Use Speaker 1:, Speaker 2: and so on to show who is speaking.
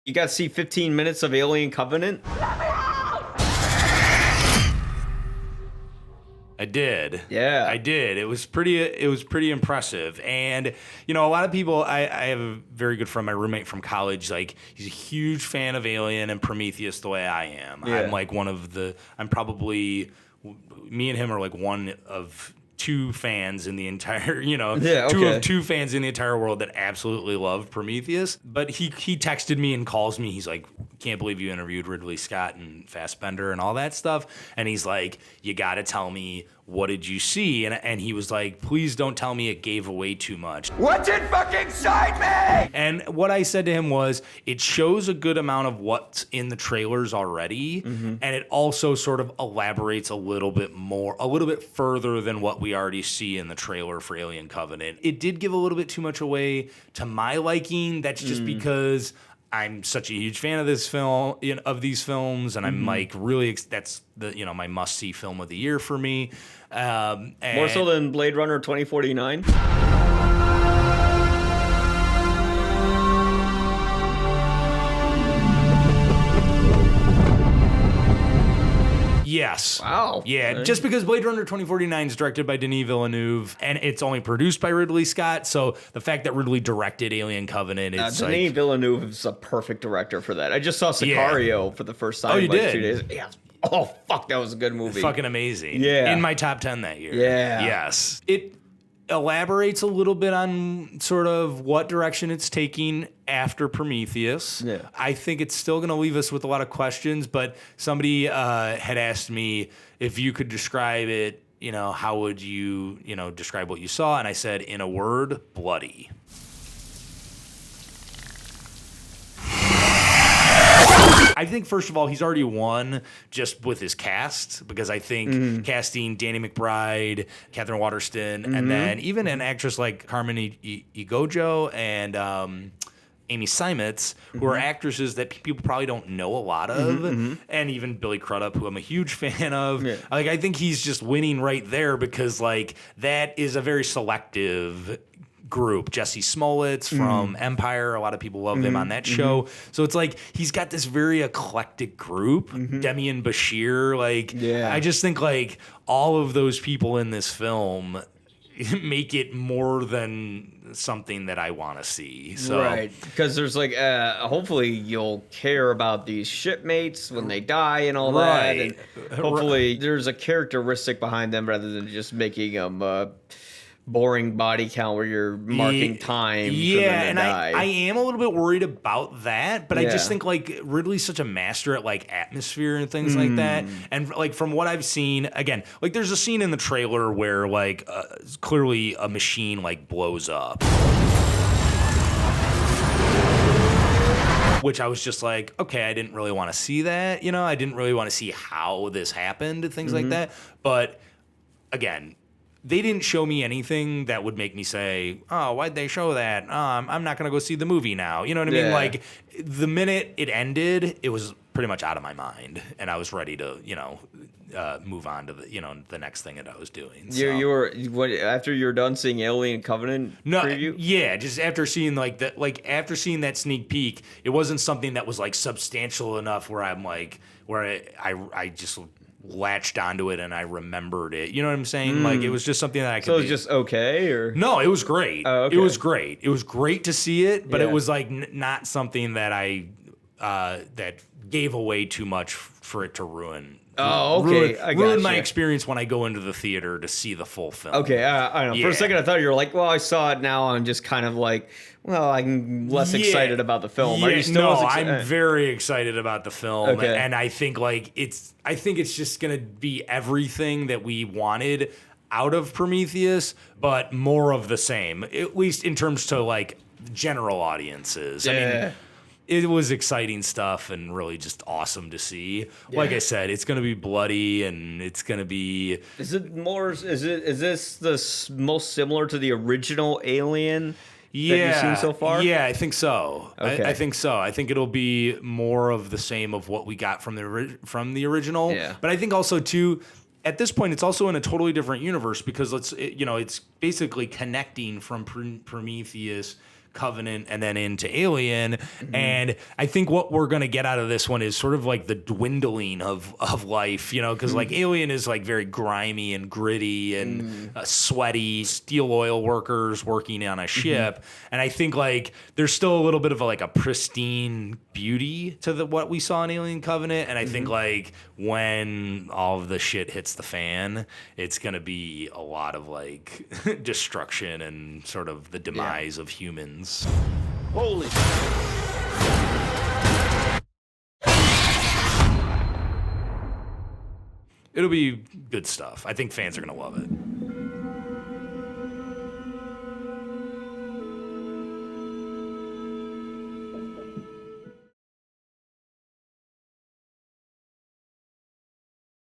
Speaker 1: You got to see 15 minutes of Alien Covenant?
Speaker 2: I did.
Speaker 1: Yeah.
Speaker 2: I did. It was pretty impressive. And, a lot of people, I have a very good friend, my roommate from college, like, he's a huge fan of Alien and Prometheus the way I am.
Speaker 1: Yeah.
Speaker 2: I'm like I'm probably, me and him are like one of two fans in the entire, two fans in the entire world that absolutely love Prometheus. But he texted me and calls me. He's like, can't believe you interviewed Ridley Scott and Fassbender and all that stuff. And he's like, you got to tell me, what did you see? And he was like, please don't tell me it gave away too much.
Speaker 3: What's inside me?
Speaker 2: And what I said to him was, it shows a good amount of what's in the trailers already. Mm-hmm. And it also sort of elaborates a little bit further than what we already see in the trailer for Alien Covenant. It did give a little bit too much away to my liking. That's just because I'm such a huge fan of this film, of these films, and I'm like really, that's the my must see film of the year for me.
Speaker 1: More so than Blade Runner 2049.
Speaker 2: Yes.
Speaker 1: Wow.
Speaker 2: Yeah, okay. Just because Blade Runner 2049 is directed by Denis Villeneuve and it's only produced by Ridley Scott, so the fact that Ridley directed Alien Covenant, it's
Speaker 1: Denis Villeneuve is a perfect director for that. I just saw Sicario for the first time.
Speaker 2: Oh, you did?
Speaker 1: 2 days. Yeah. Oh, fuck, that was a good movie.
Speaker 2: Fucking amazing.
Speaker 1: Yeah.
Speaker 2: In my top 10 that year.
Speaker 1: Yeah.
Speaker 2: Yes. It elaborates a little bit on sort of what direction it's taking after Prometheus.
Speaker 1: Yeah.
Speaker 2: I think it's still going to leave us with a lot of questions, but somebody had asked me if you could describe it, how would you, describe what you saw? And I said, in a word, bloody. I think, first of all, he's already won just with his cast, because I think casting Danny McBride, Catherine Waterston, and then even an actress like Carmen Egojo and Amy Seimetz, who are actresses that people probably don't know a lot of, and even Billy Crudup, who I'm a huge fan of. Yeah. Like, I think he's just winning right there because, like, that is a very selective group. Jesse Smollett's from Empire. A lot of people love him on that show. So it's like he's got this very eclectic group. Demian Bashir. Like, I just think like all of those people in this film make it more than something that I want to see. So.
Speaker 1: Right. Because there's like, hopefully you'll care about these shipmates when they die and all that. And hopefully there's a characteristic behind them rather than just making them boring body count where you're marking time for them to die.
Speaker 2: I am a little bit worried about that, but I just think like Ridley's such a master at like atmosphere and things like that. And like from what I've seen, again, like there's a scene in the trailer where like clearly a machine like blows up. Which I was just like, okay, I didn't really want to see that. I didn't really want to see how this happened, things like that. But again, they didn't show me anything that would make me say, oh, why'd they show that? Oh, I'm not going to go see the movie now. You know what I mean? Like, the minute it ended, it was pretty much out of my mind. And I was ready to, move on to the next thing that I was doing. So.
Speaker 1: You were after you're done seeing Alien Covenant preview?
Speaker 2: Yeah, just after seeing after seeing that sneak peek, it wasn't something that was like substantial enough where I'm like, where I just latched onto it and I remembered it. You know what I'm saying? Like, it was just something that I could.
Speaker 1: So it was just okay, or
Speaker 2: no? It was great.
Speaker 1: Oh, okay.
Speaker 2: It was great. It was great to see it, but it was like not something that I that gave away too much for it to ruin.
Speaker 1: Oh, okay.
Speaker 2: Ruin my experience when I go into the theater to see the full film.
Speaker 1: Okay, I don't know. For a second, I thought you were like, well, I saw it now. I'm just kind of like, well, I'm less excited about the film. Are you still
Speaker 2: I'm very excited about the film. Okay. And I think like it's just gonna be everything that we wanted out of Prometheus, but more of the same. At least in terms to like general audiences. Yeah. I mean, it was exciting stuff and really just awesome to see. Yeah. Like I said, it's going to be bloody and it's going to be.
Speaker 1: Is this the most similar to the original Alien that you've seen so far?
Speaker 2: Yeah, I think so. Okay. I think so. I think it'll be more of the same of what we got from the original. Yeah. But I think also too, at this point, it's also in a totally different universe because it's basically connecting from Prometheus Covenant and then into Alien. And I think what we're going to get out of this one is sort of like the dwindling of life, you know, because like Alien is like very grimy and gritty and sweaty steel oil workers working on a ship. And I think like there's still a little bit of a pristine beauty to what we saw in Alien Covenant. And I think like when all of the shit hits the fan, it's going to be a lot of like destruction and sort of the demise of humans.
Speaker 3: Holy.
Speaker 2: It'll be good stuff. I think fans are going to love it.